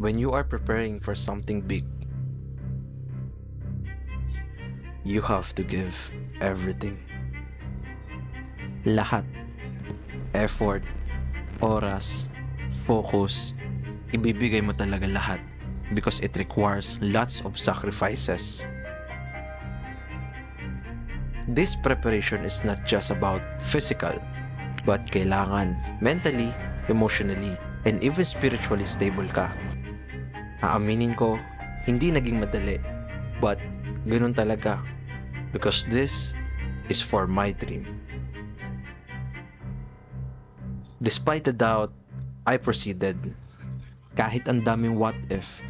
when you are preparing for something big, you have to give everything. Lahat. Effort, oras, focus, ibibigay mo talaga lahat because it requires lots of sacrifices. This preparation is not just about physical, but kailangan mentally, emotionally, and even spiritually stable ka. Aaminin ko, hindi naging madali, but ganun talaga because this is for my dream. Despite the doubt, I proceeded. Kahit ang daming what if,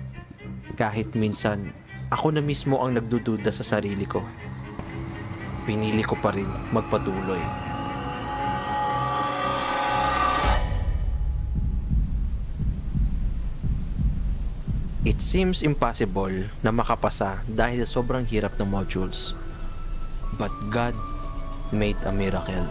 kahit minsan ako na mismo ang nagdududa sa sarili ko, pinili ko pa rin magpatuloy. It seems impossible na makapasa dahil sa sobrang hirap ng modules. But God made a miracle.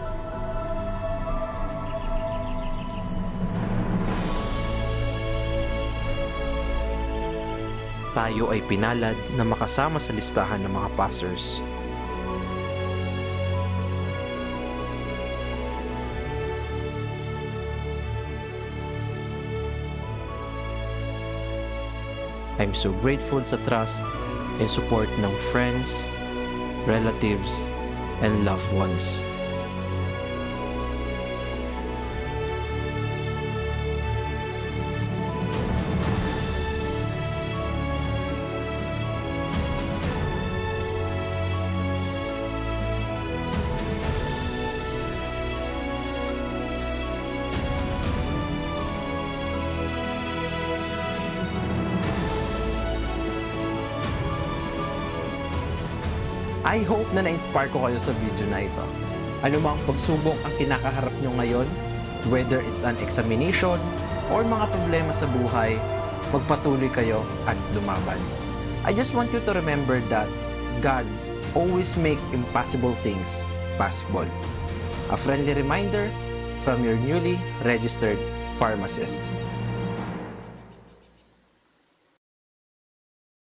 Tayo ay pinalad na makasama sa listahan ng mga passers. I'm so grateful sa trust and support ng friends, relatives, and loved ones. I hope na na-inspire ko kayo sa video na ito. Ano mang pagsubok ang kinakaharap nyo ngayon, whether it's an examination or mga problema sa buhay, magpatuloy kayo at lumaban. I just want you to remember that God always makes impossible things possible. A friendly reminder from your newly registered pharmacist.